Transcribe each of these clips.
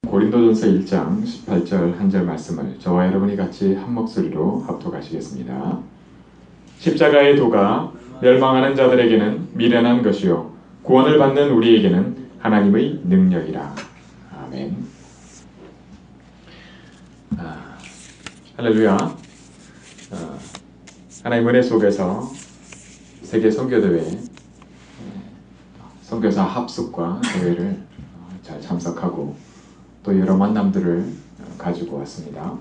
고린도전서 1장 18절 한 절 말씀을 저와 여러분이 같이 한 목소리로 합독하시겠습니다. 십자가의 도가 멸망하는 자들에게는 미련한 것이요 구원을 받는 우리에게는 하나님의 능력이라. 아멘. 할렐루야. 하나님 은혜 속에서 세계 선교대회 선교사 합숙과 대회를 잘 참석하고 또 여러 만남들을 가지고 왔습니다.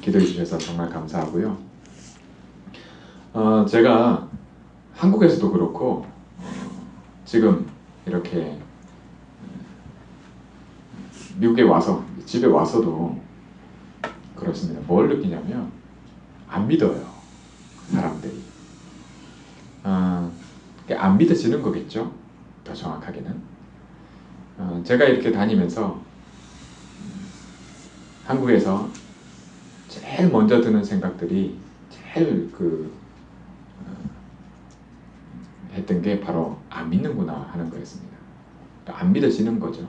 기도해 주셔서 정말 감사하고요. 제가 한국에서도 그렇고 지금 이렇게 미국에 와서 집에 와서도 그렇습니다. 뭘 느끼냐면 안 믿어요. 사람들이. 안 믿어지는 거겠죠. 더 정확하게는. 제가 이렇게 다니면서 한국에서 제일 먼저 드는 생각들이 제일 했던 게 바로 안 믿는구나 하는 거였습니다. 안 믿어지는 거죠.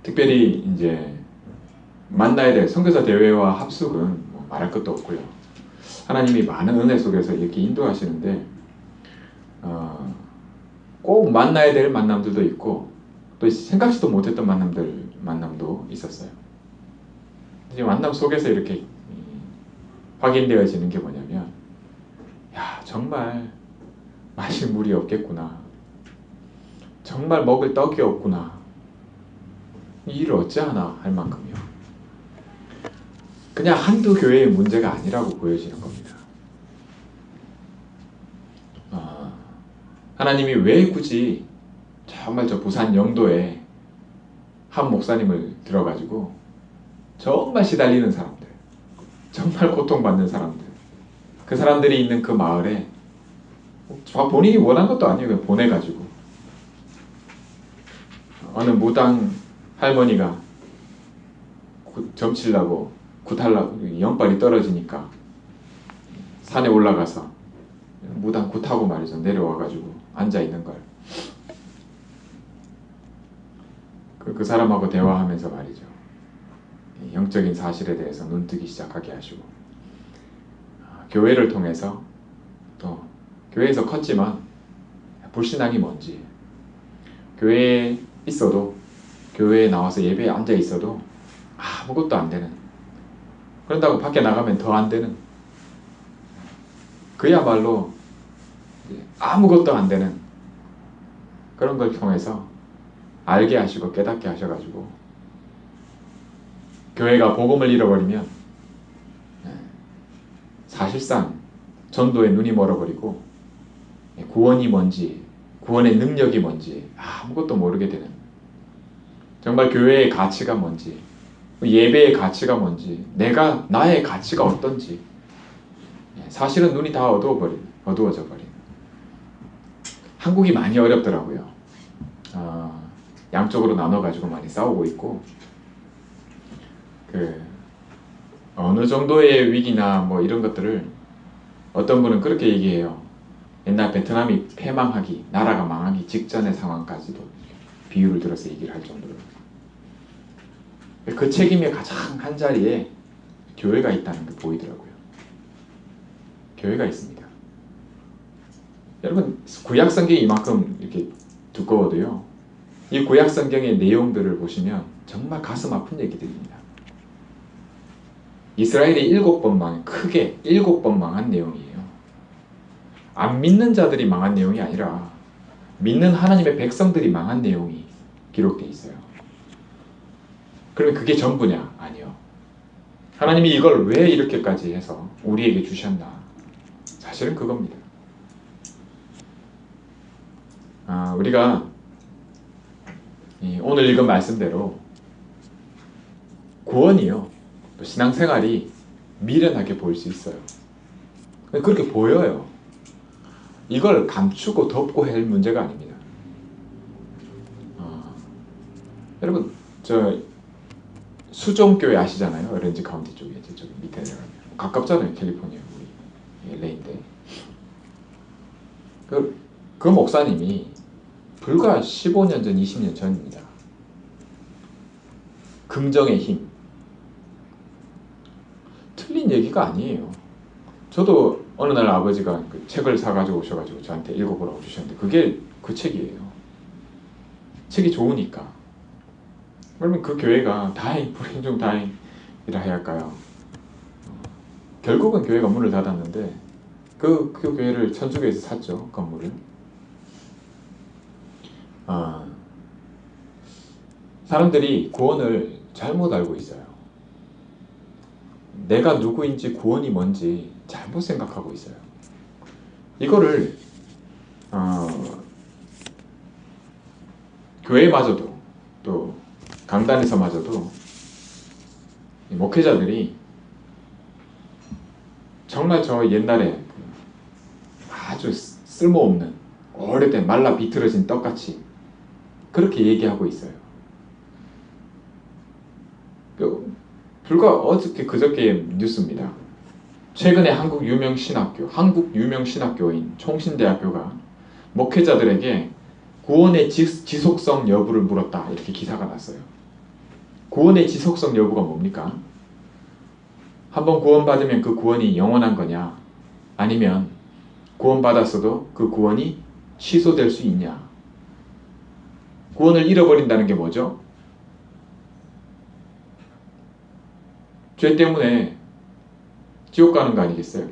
특별히 이제 만나야 될 선교사 대회와 합숙은 뭐 말할 것도 없고요. 하나님이 많은 은혜 속에서 이렇게 인도하시는데 꼭 만나야 될 만남들도 있고 또 생각지도 못했던 만남도 있었어요. 이제 만남 속에서 이렇게 확인되어지는 게 뭐냐면, 야, 정말 마실 물이 없겠구나. 정말 먹을 떡이 없구나. 이 일을 어찌하나 할 만큼요. 그냥 한두 교회의 문제가 아니라고 보여지는 겁니다. 하나님이 왜 굳이 정말 저 부산 영도에 한 목사님을 들어가지고 정말 시달리는 사람들, 정말 고통받는 사람들, 그 사람들이 있는 그 마을에 본인이 원한 것도 아니에요. 그냥 보내가지고 어느 무당 할머니가 점치려고 굿하려고 영빨이 떨어지니까 산에 올라가서 무당 굿하고 말이죠. 내려와가지고 앉아있는 걸 그 사람하고 대화하면서 말이죠. 영적인 사실에 대해서 눈뜨기 시작하게 하시고 교회를 통해서 또 교회에서 컸지만 불신앙이 뭔지, 교회에 있어도 교회에 나와서 예배에 앉아 있어도 아무것도 안 되는, 그런다고 밖에 나가면 더 안 되는, 그야말로 아무것도 안 되는 그런 걸 통해서 알게 하시고 깨닫게 하셔가지고 교회가 복음을 잃어버리면 사실상 전도의 눈이 멀어버리고 구원이 뭔지, 구원의 능력이 뭔지 아무것도 모르게 되는, 정말 교회의 가치가 뭔지, 예배의 가치가 뭔지, 나의 가치가 어떤지 사실은 눈이 다 어두워져 버린. 한국이 많이 어렵더라고요. 양쪽으로 나눠가지고 많이 싸우고 있고, 어느 정도의 위기나 뭐 이런 것들을 어떤 분은 그렇게 얘기해요. 옛날 베트남이 패망하기, 나라가 망하기 직전의 상황까지도 비유를 들어서 얘기를 할 정도로. 그 책임의 가장 한 자리에 교회가 있다는 게 보이더라고요. 교회가 있습니다. 여러분, 구약 성경이 이만큼 이렇게 두꺼워도요, 이 구약 성경의 내용들을 보시면 정말 가슴 아픈 얘기들입니다. 이스라엘이 7번 크게 7번 망한 내용이에요. 안 믿는 자들이 망한 내용이 아니라 믿는 하나님의 백성들이 망한 내용이 기록되어 있어요. 그러면 그게 전부냐? 아니요. 하나님이 이걸 왜 이렇게까지 해서 우리에게 주셨나? 사실은 그겁니다. 우리가 오늘 읽은 말씀대로 구원이요, 또 신앙생활이 미련하게 보일 수 있어요. 그렇게 보여요. 이걸 감추고 덮고 할 문제가 아닙니다. 여러분, 저 수종교회 아시잖아요. 오렌지 카운티 쪽에, 저쪽 밑에 내려가면 가깝잖아요. 캘리포니아 우리 LA인데 그 목사님이 불과 15년 전, 20년 전입니다. 긍정의 힘. 틀린 얘기가 아니에요. 저도 어느 날 아버지가 그 책을 사가지고 오셔가지고 저한테 읽어보라고 주셨는데 그게 그 책이에요. 책이 좋으니까. 그러면 그 교회가 불행 중 다행이라 해야 할까요? 결국은 교회가 문을 닫았는데 그 교회를 천주교에서 샀죠. 건물을. 사람들이 구원을 잘못 알고 있어요. 내가 누구인지 구원이 뭔지 잘못 생각하고 있어요. 이거를 교회마저도 또 강단에서마저도 목회자들이 정말 저 옛날에 아주 쓸모없는 오래된 말라 비틀어진 떡같이 그렇게 얘기하고 있어요. 불과 어저께 그저께 뉴스입니다. 최근에 한국 유명 신학교인 총신대학교가 목회자들에게 구원의 지속성 여부를 물었다. 이렇게 기사가 났어요. 구원의 지속성 여부가 뭡니까? 한번 구원받으면 그 구원이 영원한 거냐? 아니면 구원받았어도 그 구원이 취소될 수 있냐? 구원을 잃어버린다는 게 뭐죠? 죄 때문에 지옥 가는 거 아니겠어요?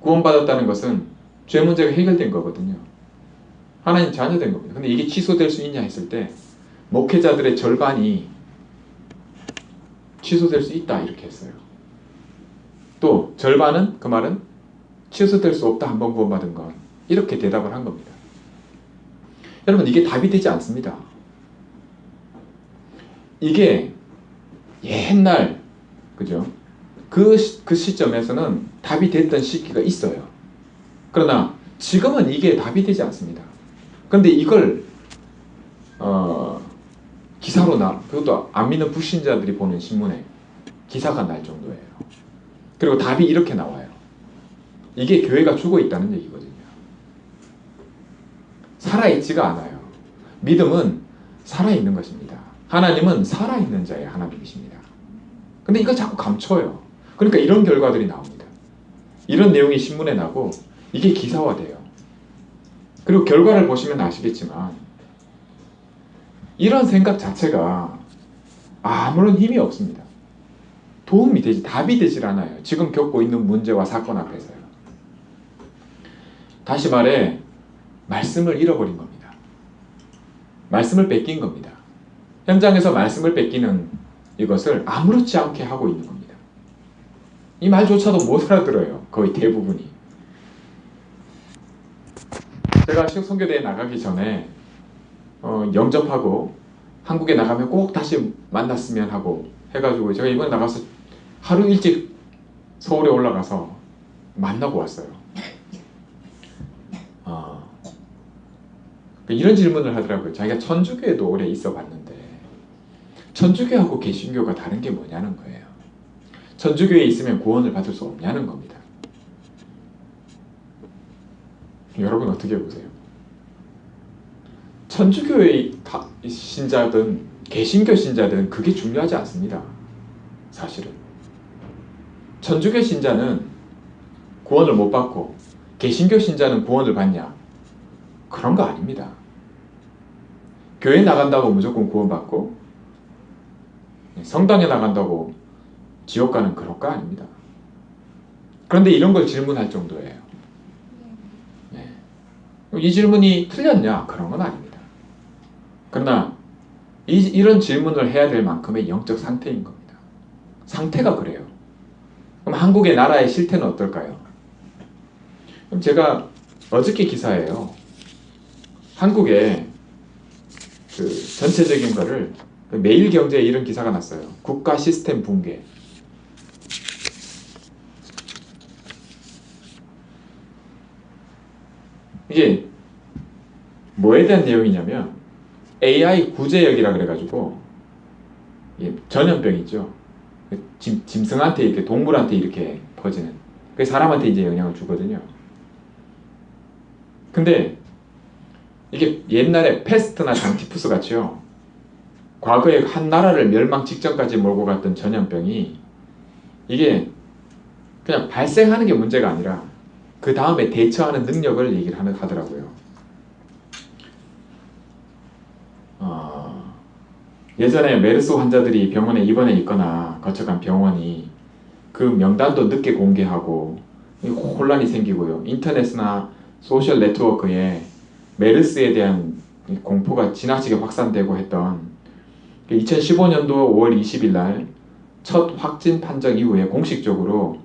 구원받았다는 것은 죄 문제가 해결된 거거든요. 하나님 자녀된 겁니다. 근데 이게 취소될 수 있냐 했을 때 목회자들의 절반이 취소될 수 있다 이렇게 했어요. 또 절반은 그 말은 취소될 수 없다 한번 구원받은 건 이렇게 대답을 한 겁니다. 여러분 이게 답이 되지 않습니다. 이게 옛날 그죠? 그 시점에서는 답이 됐던 시기가 있어요. 그러나 지금은 이게 답이 되지 않습니다. 그런데 이걸 기사로 그것도 안 믿는 불신자들이 보는 신문에 기사가 날 정도예요. 그리고 답이 이렇게 나와요. 이게 교회가 죽어 있다는 얘기거든요. 살아있지가 않아요. 믿음은 살아있는 것입니다. 하나님은 살아있는 자의 하나님이십니다. 근데 이걸 자꾸 감춰요. 그러니까 이런 결과들이 나옵니다. 이런 내용이 신문에 나고 이게 기사화돼요. 그리고 결과를 보시면 아시겠지만 이런 생각 자체가 아무런 힘이 없습니다. 도움이 되지, 답이 되질 않아요. 지금 겪고 있는 문제와 사건 앞에서요. 다시 말해 말씀을 잃어버린 겁니다. 말씀을 뺏긴 겁니다. 현장에서 말씀을 뺏기는 이것을 아무렇지 않게 하고 있는 겁니다. 이 말조차도 못 알아들어요. 거의 대부분이. 제가 선교대에 나가기 전에 영접하고 한국에 나가면 꼭 다시 만났으면 하고 해가지고 제가 이번에 나가서 하루 일찍 서울에 올라가서 만나고 왔어요. 이런 질문을 하더라고요. 자기가 천주교에도 오래 있어 봤는데 천주교하고 개신교가 다른 게 뭐냐는 거예요. 천주교에 있으면 구원을 받을 수 없냐는 겁니다. 여러분 어떻게 보세요? 천주교의 신자든 개신교 신자든 그게 중요하지 않습니다. 사실은 천주교 신자는 구원을 못 받고 개신교 신자는 구원을 받냐? 그런 거 아닙니다. 교회 나간다고 무조건 구원받고 성당에 나간다고 지옥 가는 그런 거 아닙니다. 그런데 이런 걸 질문할 정도예요. 네. 이 질문이 틀렸냐? 그런 건 아닙니다. 그러나 이런 질문을 해야 될 만큼의 영적 상태인 겁니다. 상태가 그래요. 그럼 한국의 나라의 실태는 어떨까요? 그럼 제가 어저께 기사예요. 한국의 그 전체적인 거를 매일경제에 이런 기사가 났어요. 국가 시스템 붕괴. 이게 뭐에 대한 내용이냐면 AI 구제역이라 그래가지고 전염병 있죠. 짐승한테 이렇게 동물한테 이렇게 퍼지는 그게 사람한테 이제 영향을 주거든요. 근데 이게 옛날에 패스트나 장티푸스 같이요. 과거에 한 나라를 멸망 직전까지 몰고 갔던 전염병이 이게 그냥 발생하는 게 문제가 아니라 그 다음에 대처하는 능력을 얘기를 하더라고요. 예전에 메르스 환자들이 병원에 입원해 있거나 거쳐간 병원이 그 명단도 늦게 공개하고 혼란이 생기고요. 인터넷이나 소셜 네트워크에 메르스에 대한 공포가 지나치게 확산되고 했던 2015년도 5월 20일 날 첫 확진 판정 이후에 공식적으로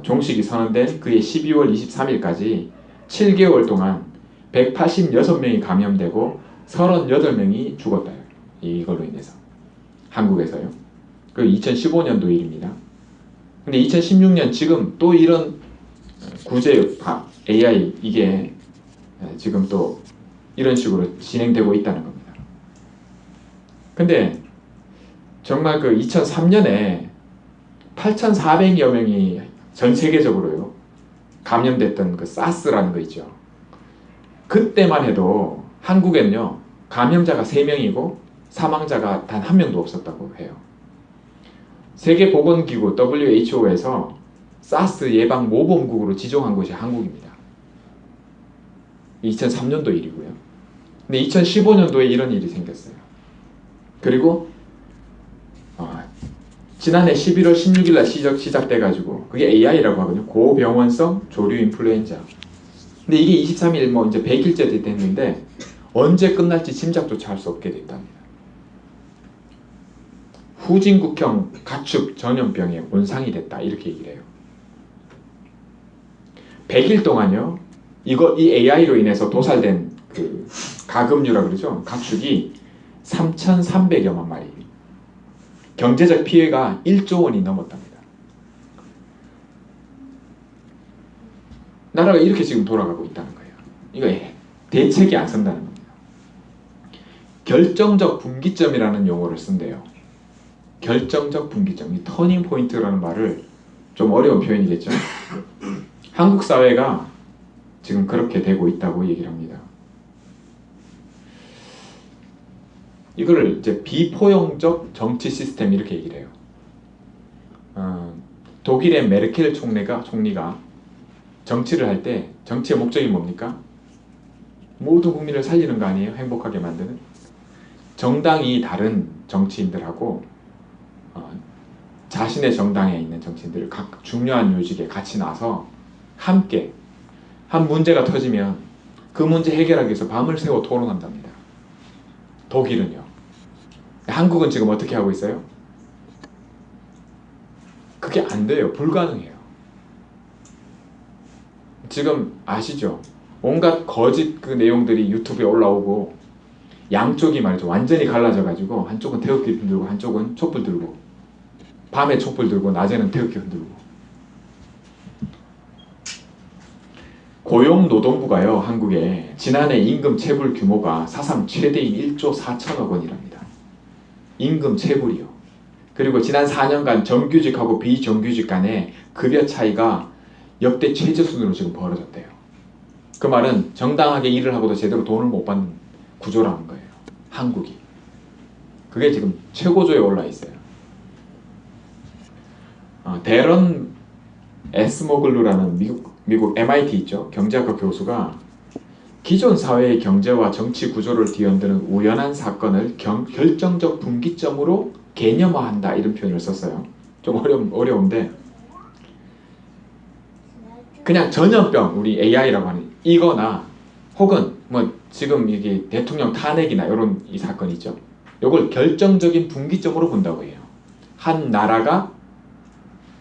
종식이 선언된 그해 12월 23일까지 7개월 동안 186명이 감염되고 38명이 죽었다. 이걸로 인해서. 한국에서요. 그 2015년도 일입니다. 근데 2016년 지금 또 이런 구제파 AI 이게 지금 또 이런 식으로 진행되고 있다는 겁니다. 근데 정말 그 2003년에 8,400여 명이 전 세계적으로요 감염됐던 그 사스라는 거 있죠. 그때만 해도 한국에는요 감염자가 3명이고 사망자가 단 1명도 없었다고 해요. 세계보건기구 WHO에서 사스 예방 모범국으로 지정한 곳이 한국입니다. 2003년도 일이고요. 근데 2015년도에 이런 일이 생겼어요. 그리고 지난해 11월 16일 날 시작돼가지고 그게 AI라고 하거든요. 고병원성 조류 인플루엔자. 근데 이게 23일 뭐 이제 100일째 됐는데 언제 끝날지 짐작조차 할 수 없게 됐답니다. 후진국형 가축 전염병의 온상이 됐다 이렇게 얘기를 해요. 100일 동안요. 이 AI로 인해서 도살된 그 가금류라 그러죠. 가축이 3,300여만 마리. 경제적 피해가 1조 원이 넘었답니다. 나라가 이렇게 지금 돌아가고 있다는 거예요. 이거 대책이 안 선다는 겁니다. 결정적 분기점이라는 용어를 쓴대요. 결정적 분기점, 이 터닝 포인트라는 말을 좀 어려운 표현이겠죠. 한국 사회가 지금 그렇게 되고 있다고 얘기를 합니다. 이거를 이제 비포용적 정치 시스템 이렇게 얘기를 해요. 독일의 메르켈 총리가 정치를 할 때 정치의 목적이 뭡니까? 모든 국민을 살리는 거 아니에요? 행복하게 만드는. 정당이 다른 정치인들하고 자신의 정당에 있는 정치인들을 각 중요한 요직에 같이 나서 함께 한 문제가 터지면 그 문제 해결하기 위해서 밤을 새워 토론한답니다. 독일은요. 한국은 지금 어떻게 하고 있어요? 그게 안 돼요. 불가능해요. 지금 아시죠? 온갖 거짓 그 내용들이 유튜브에 올라오고 양쪽이 말이죠. 완전히 갈라져 가지고 한쪽은 태극기 흔들고 한쪽은 촛불 들고 밤에 촛불 들고 낮에는 태극기 흔들고. 고용노동부가요. 한국에 지난해 임금 체불 규모가 사상 최대인 1조 4천억 원이랍니다. 임금 체불이요. 그리고 지난 4년간 정규직하고 비정규직 간의 급여 차이가 역대 최저 수준으로 지금 벌어졌대요. 그 말은 정당하게 일을 하고도 제대로 돈을 못 받는 구조라는 거예요. 한국이. 그게 지금 최고조에 올라 있어요. 데런 에스모글루라는 미국 MIT 있죠. 경제학과 교수가 기존 사회의 경제와 정치 구조를 뒤흔드는 우연한 사건을 결정적 분기점으로 개념화한다 이런 표현을 썼어요. 좀 어려운데 그냥 전염병 우리 AI라고 하는 이거나 혹은 뭐 지금 이게 대통령 탄핵이나 이런 이 사건이죠. 이걸 결정적인 분기점으로 본다고 해요. 한 나라가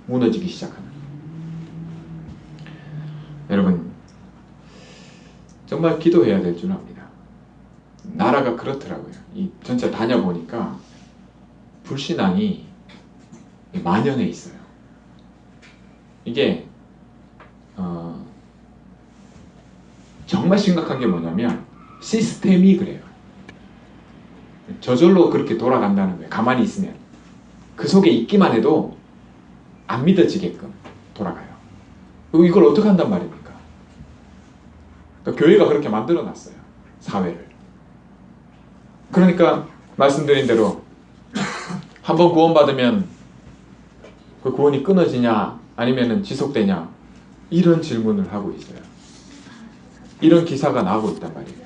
무너지기 시작하는. 여러분 정말 기도해야 될 줄 압니다. 나라가 그렇더라고요. 이 전체 다녀보니까 불신앙이 만연해 있어요. 이게 정말 심각한 게 뭐냐면 시스템이 그래요. 저절로 그렇게 돌아간다는 거예요. 가만히 있으면. 그 속에 있기만 해도 안 믿어지게끔 돌아가요. 그리고 이걸 어떻게 한단 말입니까? 그러니까 교회가 그렇게 만들어놨어요. 사회를. 그러니까 말씀드린 대로 한번 구원받으면 그 구원이 끊어지냐 아니면 지속되냐 이런 질문을 하고 있어요. 이런 기사가 나오고 있단 말이에요.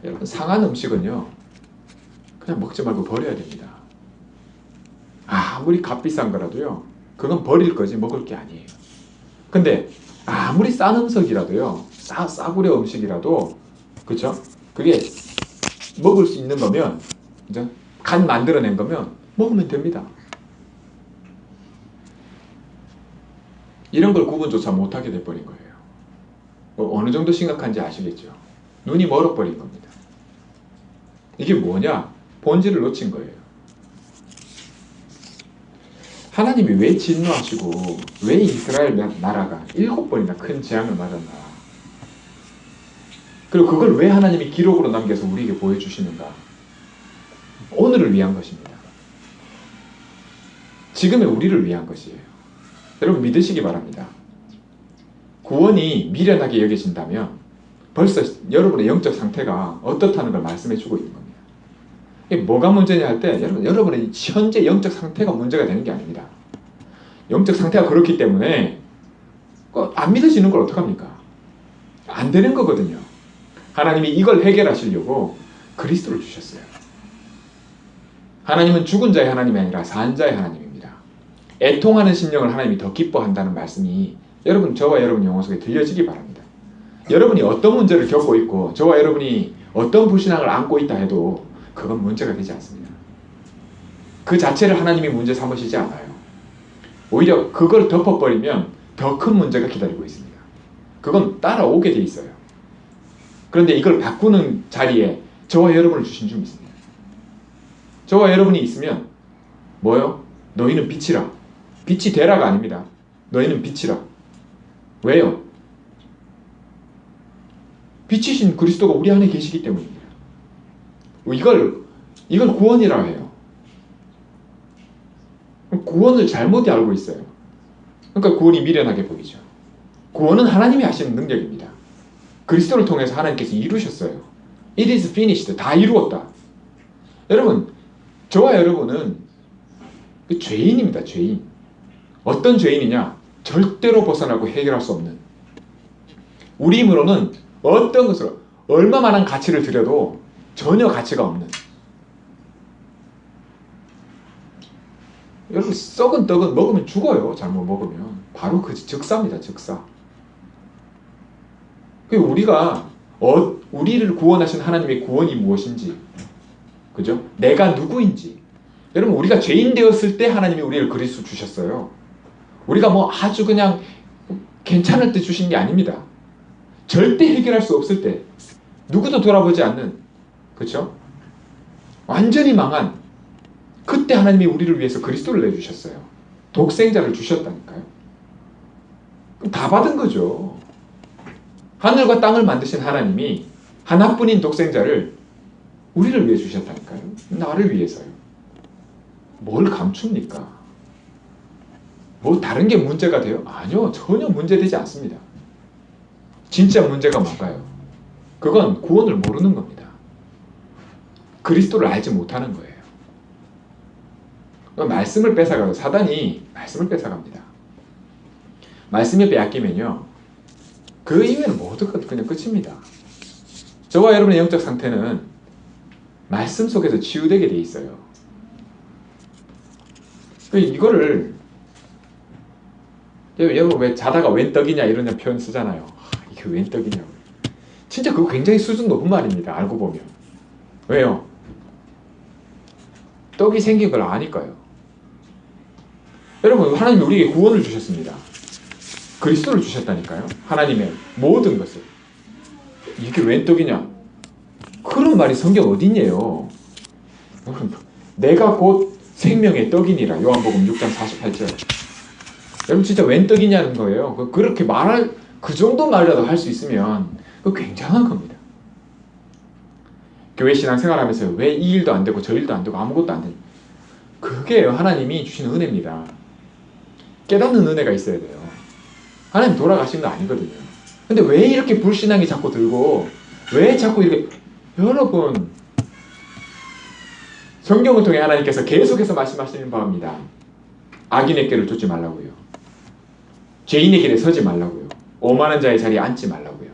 여러분, 상한 음식은요 그냥 먹지 말고 버려야 됩니다. 아무리 값비싼 거라도요 그건 버릴 거지 먹을 게 아니에요. 근데 아무리 싼 음식이라도요 싸구려 음식이라도 그쵸? 그게 먹을 수 있는 거면 이제 간 만들어낸 거면 먹으면 됩니다. 이런 걸 구분조차 못하게 돼버린 거예요. 어느 정도 심각한지 아시겠죠? 눈이 멀어버린 겁니다. 이게 뭐냐? 본질을 놓친 거예요. 하나님이 왜 진노하시고 왜 이스라엘 나라가 7번이나 큰 재앙을 맞았나? 그리고 그걸 왜 하나님이 기록으로 남겨서 우리에게 보여주시는가? 오늘을 위한 것입니다. 지금의 우리를 위한 것이에요. 여러분 믿으시기 바랍니다. 구원이 미련하게 여겨진다면 벌써 여러분의 영적 상태가 어떻다는 걸 말씀해 주고 있는 겁니다. 이게 뭐가 문제냐 할 때 여러분의 현재 영적 상태가 문제가 되는 게 아닙니다. 영적 상태가 그렇기 때문에 안 믿어지는 걸 어떡합니까? 안 되는 거거든요. 하나님이 이걸 해결하시려고 그리스도를 주셨어요. 하나님은 죽은 자의 하나님이 아니라 산 자의 하나님입니다. 애통하는 심령을 하나님이 더 기뻐한다는 말씀이 여러분, 저와 여러분 영혼 속에 들려지기 바랍니다. 여러분이 어떤 문제를 겪고 있고 저와 여러분이 어떤 불신앙을 안고 있다 해도 그건 문제가 되지 않습니다. 그 자체를 하나님이 문제 삼으시지 않아요. 오히려 그걸 덮어버리면 더 큰 문제가 기다리고 있습니다. 그건 따라오게 돼 있어요. 그런데 이걸 바꾸는 자리에 저와 여러분을 주신 줄 믿습니다. 저와 여러분이 있으면 뭐요? 너희는 빛이라. 빛이 되라가 아닙니다. 너희는 빛이라. 왜요? 빛이신 그리스도가 우리 안에 계시기 때문입니다. 이걸 구원이라 해요. 구원을 잘못 알고 있어요. 그러니까 구원이 미련하게 보이죠. 구원은 하나님이 하시는 능력입니다. 그리스도를 통해서 하나님께서 이루셨어요. It is finished. 다 이루었다. 여러분, 저와 여러분은 죄인입니다. 죄인. 어떤 죄인이냐? 절대로 벗어나고 해결할 수 없는. 우리 힘으로는 어떤 것으로 얼마만한 가치를 들여도 전혀 가치가 없는. 여러분, 썩은 떡은 먹으면 죽어요. 잘못 먹으면. 바로 그 즉사입니다. 즉사. 우리가 우리를 구원하신 하나님의 구원이 무엇인지, 그죠? 내가 누구인지. 여러분, 우리가 죄인 되었을 때 하나님이 우리를 그리스도 주셨어요. 우리가 뭐 아주 그냥 괜찮을 때 주신 게 아닙니다. 절대 해결할 수 없을 때, 누구도 돌아보지 않는, 그렇죠? 완전히 망한 그때 하나님이 우리를 위해서 그리스도를 내주셨어요. 독생자를 주셨다니까요. 그럼 다 받은 거죠. 하늘과 땅을 만드신 하나님이 하나뿐인 독생자를 우리를 위해 주셨다니까요. 나를 위해서요. 뭘 감춥니까? 뭐 다른 게 문제가 돼요? 아니요. 전혀 문제되지 않습니다. 진짜 문제가 뭔가요? 그건 구원을 모르는 겁니다. 그리스도를 알지 못하는 거예요. 말씀을 뺏어가요. 사단이 말씀을 뺏어갑니다. 말씀을 빼앗기면요, 그 이후에는 모두 그냥 끝입니다. 저와 여러분의 영적 상태는 말씀 속에서 치유되게 돼 있어요. 이거를 여러분 왜 자다가 웬 떡이냐 이런 표현 쓰잖아요. 이게 웬 떡이냐고. 진짜 그거 굉장히 수준 높은 말입니다. 알고 보면. 왜요? 떡이 생긴 걸 아니까요. 여러분, 하나님이 우리에게 구원을 주셨습니다. 그리스도를 주셨다니까요. 하나님의 모든 것을. 이게 웬 떡이냐? 그런 말이 성경 어디 있냐요. 내가 곧 생명의 떡이니라. 요한복음 6장 48절. 여러분, 진짜 웬 떡이냐는 거예요. 그렇게 말할, 그 정도 말이라도 할 수 있으면 그거 굉장한 겁니다. 교회 신앙생활하면서 왜 이 일도 안 되고 저 일도 안 되고 아무것도 안 되냐. 그게 하나님이 주신 은혜입니다. 깨닫는 은혜가 있어야 돼요. 하나님 돌아가신 거 아니거든요. 근데 왜 이렇게 불신앙이 자꾸 들고 왜 자꾸 이렇게 여러분, 성경을 통해 하나님께서 계속해서 말씀하시는 바입니다. 악인의 길을 쫓지 말라고요. 죄인의 길에 서지 말라고요. 오만한 자의 자리에 앉지 말라고요.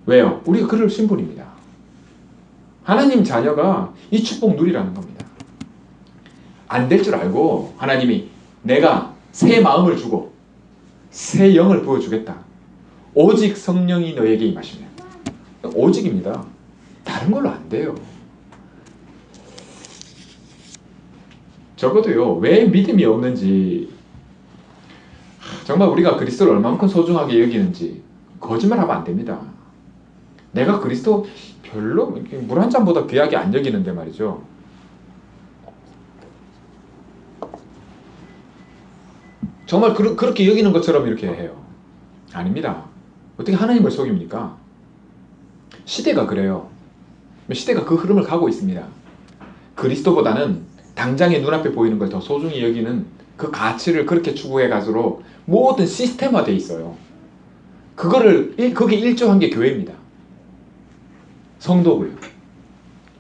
왜요? 우리가 그럴 신분입니다. 하나님 자녀가 이 축복 누리라는 겁니다. 안 될 줄 알고 하나님이 내가 새 마음을 주고 새 영을 부어주겠다. 오직 성령이 너에게 임하시면. 오직입니다. 다른 걸로 안 돼요. 적어도요, 왜 믿음이 없는지, 정말 우리가 그리스도를 얼마만큼 소중하게 여기는지 거짓말하면 안 됩니다. 내가 그리스도 별로 물 한 잔보다 귀하게 안 여기는데 말이죠. 정말 그렇게 여기는 것처럼 이렇게 해요. 아닙니다. 어떻게 하나님을 속입니까? 시대가 그래요. 시대가 그 흐름을 가고 있습니다. 그리스도보다는 당장의 눈앞에 보이는 걸 더 소중히 여기는 그 가치를 그렇게 추구해가지고 모든 시스템화되어 있어요. 거기에 일조한 게 교회입니다. 성도고요.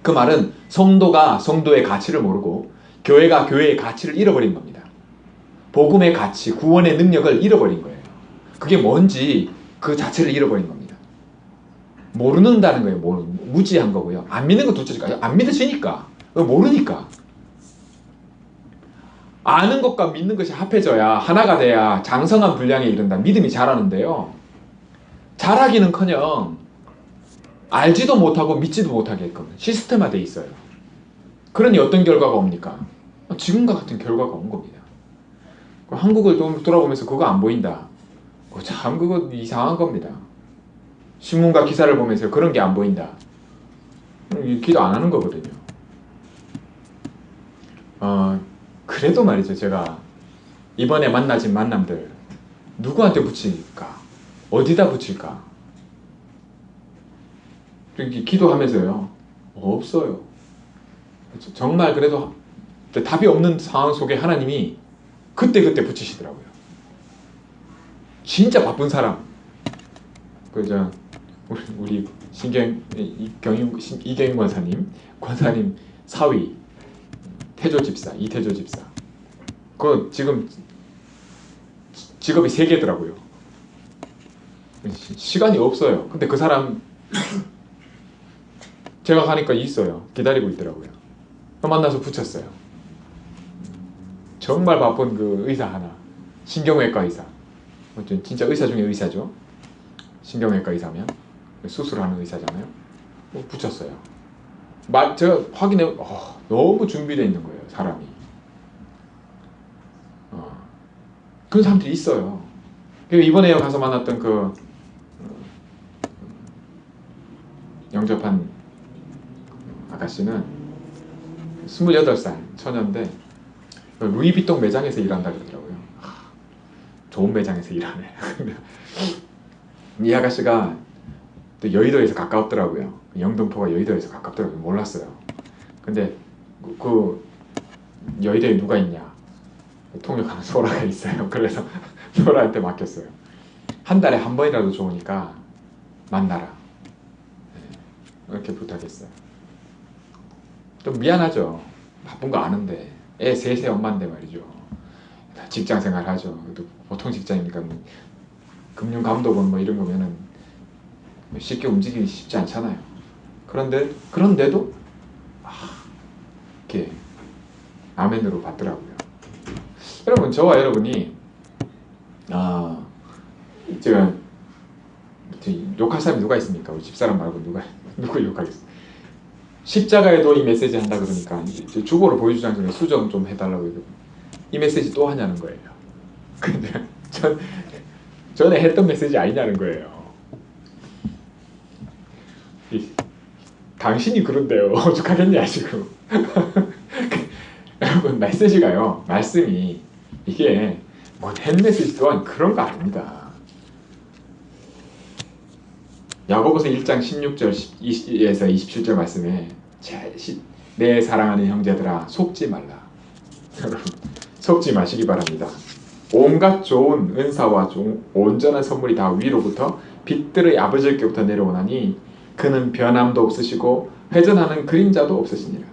그 말은 성도가 성도의 가치를 모르고 교회가 교회의 가치를 잃어버린 겁니다. 복음의 가치, 구원의 능력을 잃어버린 거예요. 그게 뭔지 그 자체를 잃어버린 겁니다. 모른다는 거예요. 무지한 거고요. 안 믿는 거 둘째니까. 안 믿어지니까. 모르니까. 아는 것과 믿는 것이 합해져야 하나가 돼야 장성한 분량에 이른다. 믿음이 자라는데요. 자라기는커녕 알지도 못하고 믿지도 못하게끔 시스템화되어 있어요. 그러니 어떤 결과가 옵니까? 지금과 같은 결과가 온 겁니다. 한국을 돌아보면서 그거 안 보인다. 참 그거 이상한 겁니다. 신문과 기사를 보면서 그런 게 안 보인다. 기도 안 하는 거거든요. 그래도 말이죠. 제가 이번에 만나진 만남들 누구한테 붙일까? 어디다 붙일까? 기도하면서요. 없어요. 정말 그래도 답이 없는 상황 속에 하나님이 그때그때 붙이시더라고요. 진짜 바쁜 사람. 우리 이경인 권사님 사위 태조 집사, 이태조 집사. 그 지금 직업이 3개더라고요. 시간이 없어요. 근데 그 사람 제가 가니까 있어요. 기다리고 있더라고요. 만나서 붙였어요. 정말 바쁜 그 의사 하나. 신경외과 의사. 진짜 의사 중에 의사죠. 신경외과 의사면 수술하는 의사잖아요. 붙였어요. 제가 확인해 너무 준비되어 있는 거예요. 사람이. 그런 사람들이 있어요. 이번에 가서 만났던 영접한 아가씨는 28살 처녀인데 루이비통 매장에서 일한다 그러더라고요. 좋은 매장에서 일하네. 이 아가씨가 또 여의도에서 가까웠더라고요. 영등포가 여의도에서 가깝더라고요. 몰랐어요. 근데 그 여의도에 누가 있냐? 통역하는 소라가 있어요. 그래서 소라한테 맡겼어요. 한 달에 한 번이라도 좋으니까 만나라. 이렇게 부탁했어요. 좀 미안하죠. 바쁜 거 아는데 애 셋의 엄마인데 말이죠. 직장 생활 하죠. 보통 직장이니까 금융감독원 이런 거면은 쉽게 움직이기 쉽지 않잖아요. 그런데도 이렇게 아멘으로 받더라고요. 여러분, 저와 여러분이 제가 욕할 사람이 누가 있습니까? 우리 집사람 말고 누구 욕하겠어요? 십자가에 도 이 메시지 한다 그러니까 주보를 보여주지 않으면 수정 좀 해달라고 해요. 이 메시지 또 하냐는 거예요. 근데 전에 했던 메시지 아니냐는 거예요. 당신이 그런데요. 오죽하겠냐 지금. 여러분, 메시지가요. 말씀이 이게 햇 메시지 또한 그런 거 아닙니다. 야고보서 1장 16절에서 27절 말씀에 내 사랑하는 형제들아 속지 말라. 여러분, 속지 마시기 바랍니다. 온갖 좋은 은사와 온전한 선물이 다 위로부터 빛들의 아버지께부터 내려오나니 그는 변함도 없으시고 회전하는 그림자도 없으시니라.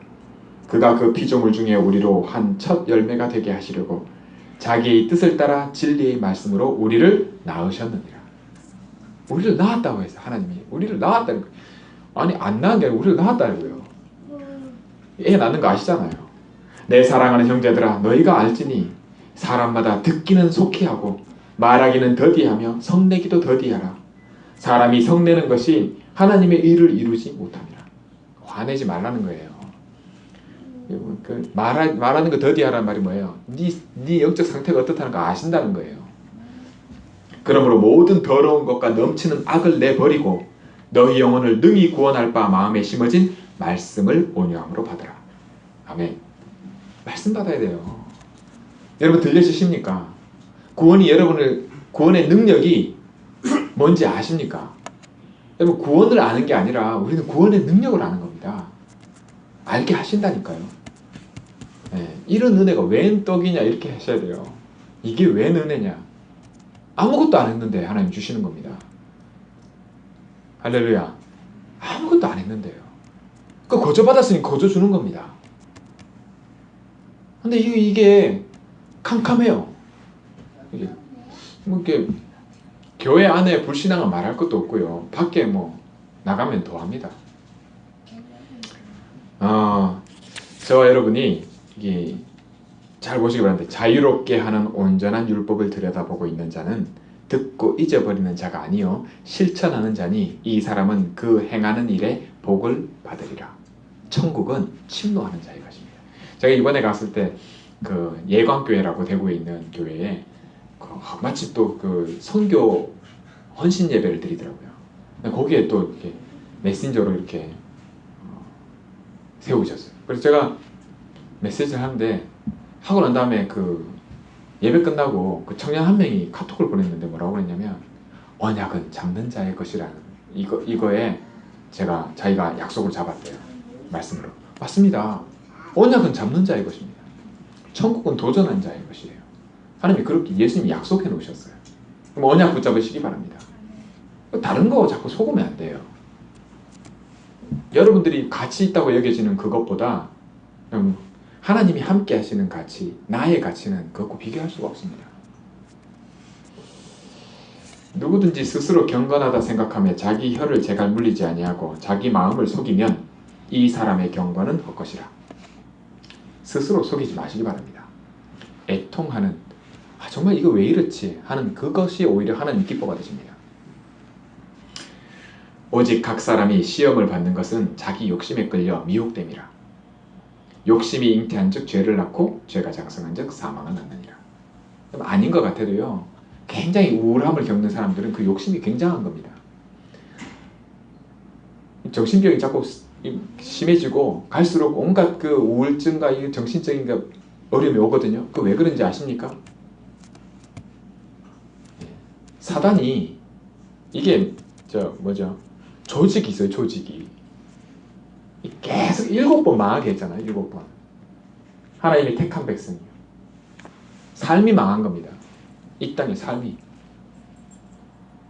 그가 그 피조물 중에 우리로 한 첫 열매가 되게 하시려고 자기의 뜻을 따라 진리의 말씀으로 우리를 낳으셨느니라. 우리를 낳았다고 해서 하나님이 우리를 낳았다는 거예요. 아니 안 낳은 게 아니라 우리를 낳았다고요. 애 낳는 거 아시잖아요. 내 사랑하는 형제들아 너희가 알지니 사람마다 듣기는 속히 하고 말하기는 더디하며 성내기도 더디하라. 사람이 성내는 것이 하나님의 의를 이루지 못합니다. 화내지 말라는 거예요. 말하는 거 더디하라는 말이 뭐예요? 네 영적 상태가 어떻다는 거 아신다는 거예요. 그러므로 모든 더러운 것과 넘치는 악을 내버리고 너희 영혼을 능히 구원할 바 마음에 심어진 말씀을 온유함으로 받으라. 아멘. 말씀 받아야 돼요. 여러분 들려주십니까? 구원의 능력이 뭔지 아십니까? 여러분 구원을 아는 게 아니라 우리는 구원의 능력을 아는 겁니다. 알게 하신다니까요. 네, 이런 은혜가 웬 떡이냐 이렇게 하셔야 돼요. 이게 웬 은혜냐? 아무것도 안 했는데 하나님 주시는 겁니다. 할렐루야. 아무것도 안 했는데요. 그 거저 받았으니 거저 주는 겁니다. 근데 이게 캄캄해요. 이게 뭐 이렇게 교회 안에 불신앙은 말할 것도 없고요. 밖에 뭐 나가면 더합니다. 저와 여러분이 이게 잘 보시기 바랍니다. 자유롭게 하는 온전한 율법을 들여다보고 있는 자는 듣고 잊어버리는 자가 아니요 실천하는 자니 이 사람은 그 행하는 일에 복을 받으리라. 천국은 침노하는 자의 것입니다. 제가 이번에 갔을 때 그 예광교회라고 대구에 있는 교회에 마치 또 그 선교 헌신 예배를 드리더라고요. 거기에 또 이렇게 메신저로 이렇게 세우셨어요. 그래서 제가 메시지를 하는데 하고 난 다음에 그 예배 끝나고 그 청년 한 명이 카톡을 보냈는데 뭐라고 그랬냐면 언약은 잡는 자의 것이라는 이거에 자기가 약속을 잡았대요. 말씀으로. 맞습니다. 언약은 잡는 자의 것입니다. 천국은 도전한 자의 것이에요. 하나님이 그렇게 예수님이 약속해 놓으셨어요. 그럼 언약 붙잡으시기 바랍니다. 다른 거 자꾸 속으면 안 돼요. 여러분들이 가치 있다고 여겨지는 그것보다 하나님이 함께 하시는 가치, 나의 가치는 그것과 비교할 수가 없습니다. 누구든지 스스로 경건하다 생각하며 자기 혀를 제갈 물리지 아니하고 자기 마음을 속이면 이 사람의 경건은 헛것이라. 스스로 속이지 마시기 바랍니다. 애통하는 정말 이거 왜 이렇지 하는 그것이 오히려 하나님 기뻐받으십니다. 오직 각 사람이 시험을 받는 것은 자기 욕심에 끌려 미혹됨이라. 욕심이 잉태한 즉 죄를 낳고 죄가 장성한 즉 사망을 낳느니라. 아닌 것 같아도요 굉장히 우울함을 겪는 사람들은 그 욕심이 굉장한 겁니다. 정신병이 자꾸 심해지고 갈수록 온갖 그 우울증과 정신적인 어려움이 오거든요. 그 왜 그런지 아십니까? 사단이 이게 조직이 있어요. 조직이 계속 7번 망하게 했잖아요. 7번. 하나님이 택한 백성이요. 삶이 망한 겁니다. 이 땅의 삶이.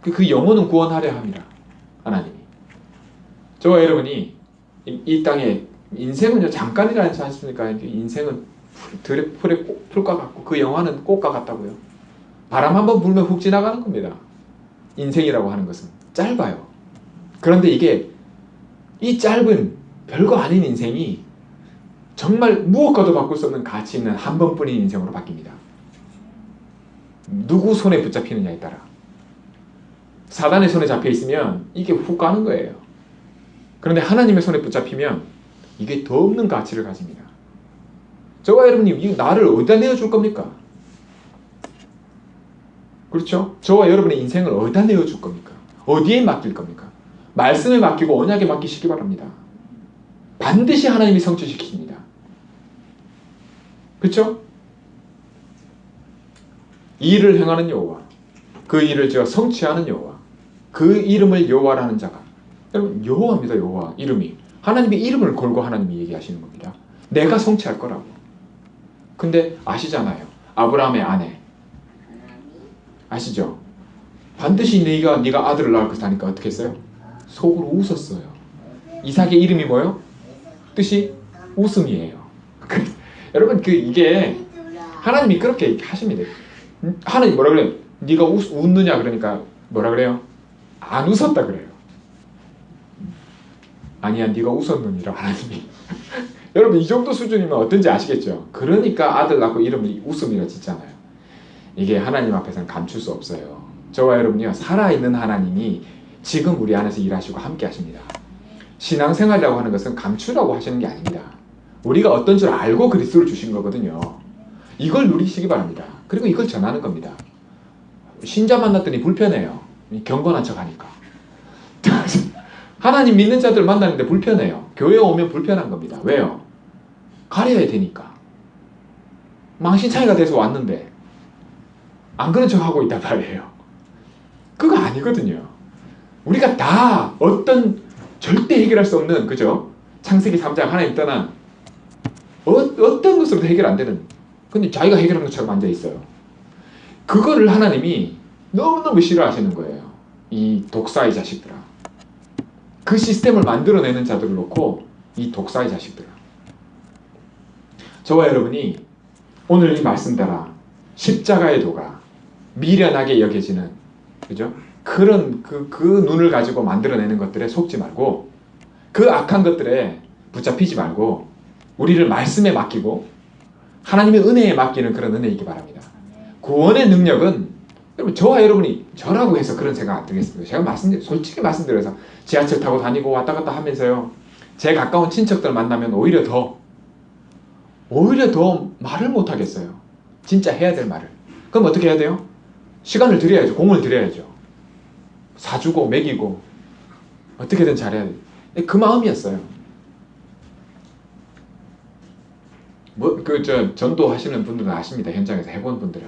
그 영혼은 구원하려 합니다. 하나님이. 저와 여러분이 이 땅에 인생은요 잠깐이라지 않습니까? 인생은 풀의 풀과 같고 그 영화는 꽃과 같다고요. 바람 한번 불면 훅 지나가는 겁니다. 인생이라고 하는 것은 짧아요. 그런데 이게 이 짧은 별거 아닌 인생이 정말 무엇과도 바꿀 수 없는 가치 있는 한 번뿐인 인생으로 바뀝니다. 누구 손에 붙잡히느냐에 따라. 사단의 손에 잡혀 있으면 이게 훅 가는 거예요. 그런데 하나님의 손에 붙잡히면 이게 더 없는 가치를 가집니다. 저와 여러분이 나를 어디다 내어줄 겁니까? 그렇죠? 저와 여러분의 인생을 어디다 내어줄 겁니까? 어디에 맡길 겁니까? 말씀에 맡기고 언약에 맡기시기 바랍니다. 반드시 하나님이 성취시킵니다. 그렇죠? 이 일을 행하는 여호와, 그 일을 제가 성취하는 여호와, 그 이름을 여호와라는 자가. 여러분 여호와입니다. 여호와 이름이. 하나님의 이름을 걸고 하나님이 얘기하시는 겁니다. 내가 성취할 거라고. 근데 아시잖아요. 아브라함의 아내 아시죠? 반드시 네가 아들을 낳을 것을 하니까 어떻게 했어요? 속으로 웃었어요. 이삭의 이름이 뭐예요? 뜻이 웃음이에요. 여러분 이게 하나님이 그렇게 하십니다. 하나님 뭐라 그래요? 네가 웃느냐 그러니까 뭐라 그래요? 안 웃었다 그래요. 아니야 네가 웃었느니라 하나님이. 여러분 이 정도 수준이면 어떤지 아시겠죠? 그러니까 아들 낳고 이름을 웃음이라 짓잖아요. 이게 하나님 앞에서는 감출 수 없어요. 저와 여러분이요 살아있는 하나님이 지금 우리 안에서 일하시고 함께 하십니다. 신앙생활이라고 하는 것은 감추라고 하시는 게 아닙니다. 우리가 어떤 줄 알고 그리스도를 주신 거거든요. 이걸 누리시기 바랍니다. 그리고 이걸 전하는 겁니다. 신자 만났더니 불편해요. 경건한 척 하니까. 하나님 믿는 자들 만나는데 불편해요. 교회 오면 불편한 겁니다. 왜요? 가려야 되니까. 망신창이가 돼서 왔는데 안 그런 척 하고 있단 말이에요. 그거 아니거든요. 우리가 다 어떤 절대 해결할 수 없는, 그죠? 창세기 3장 하나님 떠난 어떤 것으로도 해결 안 되는, 근데 자기가 해결하는 것처럼 앉아 있어요. 그거를 하나님이 너무너무 싫어하시는 거예요. 이 독사의 자식들아. 그 시스템을 만들어내는 자들을 놓고 이 독사의 자식들아. 저와 여러분이 오늘 이 말씀 따라 십자가의 도가 미련하게 여겨지는, 그죠? 그런 그 눈을 가지고 만들어내는 것들에 속지 말고, 그 악한 것들에 붙잡히지 말고 우리를 말씀에 맡기고 하나님의 은혜에 맡기는 그런 은혜이기 바랍니다. 구원의 능력은 여러분 저와 여러분이 저라고 해서 그런 생각 안 들겠습니다. 제가 솔직히 말씀드려서 지하철 타고 다니고 왔다 갔다 하면서요, 제 가까운 친척들 만나면 오히려 더 말을 못 하겠어요. 진짜 해야 될 말을. 그럼 어떻게 해야 돼요? 시간을 들여야죠. 공을 들여야죠. 사주고 먹이고 어떻게든 잘해야 돼요. 그 마음이었어요. 전도 하시는 분들은 아십니다. 현장에서 해본 분들은.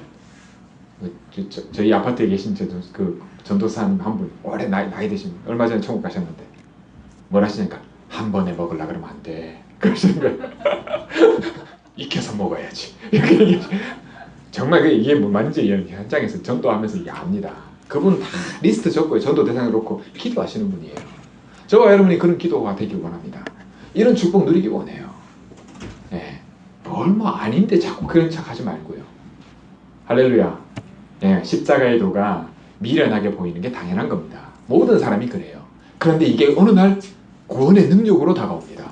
저희 아파트에 계신 그 전도사님 한 분, 오래 나이 되신 분, 얼마 전에 천국 가셨는데 뭘 하시니까 한 번에 먹으려 그러면 안 돼. 그러시는 거예요. 익혀서 먹어야지. 정말 이게 뭐 맞는지 현장에서 전도하면서 이게 압니다. 그분 다 리스트 적고요. 전도 대상을 놓고 기도하시는 분이에요. 저와 여러분이 그런 기도가 되길 원합니다. 이런 축복 누리기 원해요. 네. 얼마 아닌데 자꾸 그런 척 하지 말고요. 할렐루야. 네. 십자가의 도가 미련하게 보이는 게 당연한 겁니다. 모든 사람이 그래요. 그런데 이게 어느 날 구원의 능력으로 다가옵니다.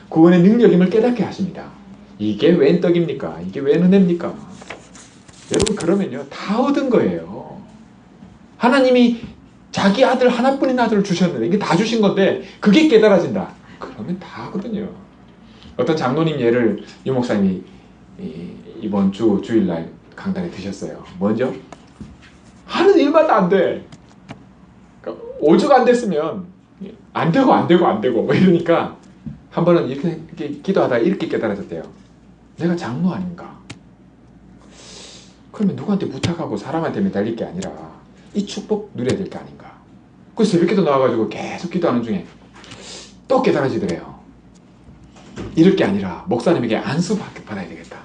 구원의 능력임을 깨닫게 하십니다. 이게 웬 떡입니까? 이게 웬 은혜입니까? 여러분 그러면요 다 얻은 거예요. 하나님이 자기 아들 하나뿐인 아들을 주셨는데 이게 다 주신 건데 그게 깨달아진다. 그러면 다 하거든요. 어떤 장로님 예를 유 목사님이 이번 주일날 강단에 드셨어요. 먼저 하는 일마다 안 돼. 그러니까 5주가 안 됐으면 안 되고 뭐 이러니까 한 번은 이렇게 기도하다가 이렇게 깨달아졌대요. 내가 장로 아닌가? 그러면 누구한테 부탁하고 사람한테 매달릴 게 아니라 이 축복 누려야 될 게 아닌가? 그 새벽기도 나와가지고 계속 기도하는 중에 또 깨달아지더래요. 이럴 게 아니라 목사님에게 안수 받아야 되겠다.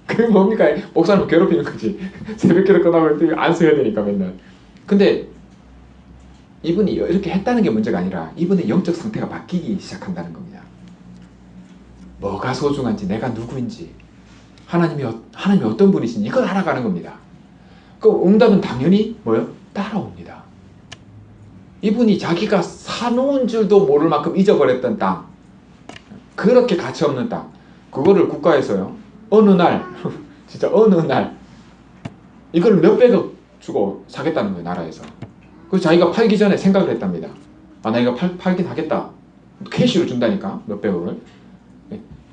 그게 뭡니까? 목사님을 괴롭히는 거지. 새벽기도 끝나고 안수해야 되니까 맨날. 근데 이분이 이렇게 했다는 게 문제가 아니라 이분의 영적 상태가 바뀌기 시작한다는 겁니다. 뭐가 소중한지, 내가 누구인지, 하나님이 어떤 분이신지 이걸 알아가는 겁니다. 그 응답은 당연히 뭐요? 따라옵니다. 이분이 자기가 사놓은 줄도 모를 만큼 잊어버렸던 땅, 그렇게 가치없는 땅, 그거를 국가에서요 어느 날 진짜 어느 날 이걸 몇백억 주고 사겠다는 거예요. 나라에서. 그래서 자기가 팔기 전에 생각을 했답니다. 아, 나 이거 팔긴 하겠다. 캐시로 준다니까 몇백억을.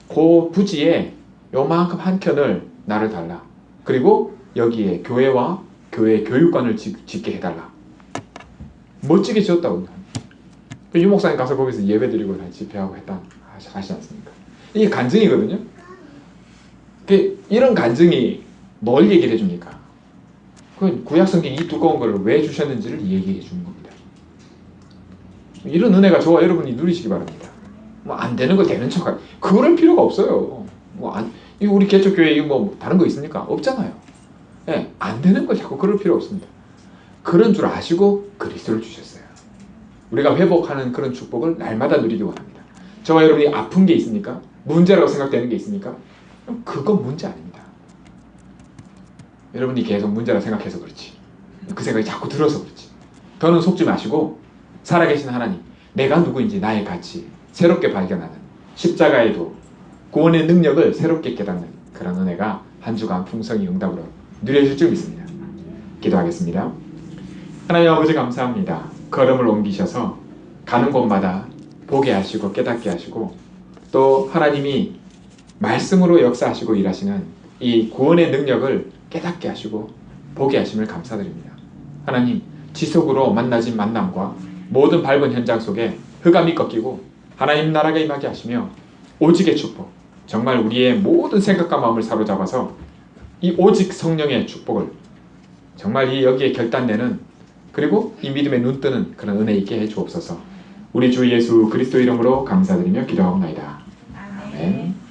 그 부지에 요만큼 한 켠을 나를 달라. 그리고 여기에 교회와 교회 교육관을 짓게 해달라. 멋지게 지었다고. 유 목사님 가서 거기서 예배 드리고 집회하고 했다 하시지 않습니까? 이게 간증이거든요. 이런 간증이 뭘 얘기를 해줍니까? 그 구약성경 이 두꺼운 걸 왜 주셨는지를 얘기해 주는 겁니다. 이런 은혜가 저와 여러분이 누리시기 바랍니다. 뭐 안 되는 거 되는 척, 그럴 필요가 없어요. 우리 개척교회 뭐 다른 거 있습니까? 없잖아요. 예, 안 되는 거 자꾸 그럴 필요 없습니다. 그런 줄 아시고 그리스도를 주셨어요. 우리가 회복하는 그런 축복을 날마다 누리기 원합니다. 저와 여러분이 아픈 게 있습니까? 문제라고 생각되는 게 있습니까? 그건 문제 아닙니다. 여러분이 계속 문제라고 생각해서 그렇지. 그 생각이 자꾸 들어서 그렇지. 더는 속지 마시고 살아계신 하나님, 내가 누구인지 나의 가치 새롭게 발견하는 십자가의 도, 구원의 능력을 새롭게 깨닫는 그런 은혜가 한 주간 풍성히 응답으로 누려질 줄 믿습니다. 기도하겠습니다. 하나님 아버지 감사합니다. 걸음을 옮기셔서 가는 곳마다 보게 하시고 깨닫게 하시고 또 하나님이 말씀으로 역사하시고 일하시는 이 구원의 능력을 깨닫게 하시고 보게 하심을 감사드립니다. 하나님, 지속으로 만나진 만남과 모든 밟은 현장 속에 흑암이 꺾이고 하나님 나라가 임하게 하시며 오직의 축복, 정말 우리의 모든 생각과 마음을 사로잡아서 이 오직 성령의 축복을 정말 이 여기에 결단되는 그리고 이 믿음에 눈뜨는 그런 은혜 있게 해 주옵소서. 우리 주 예수 그리스도 이름으로 감사드리며 기도하옵나이다. 아멘.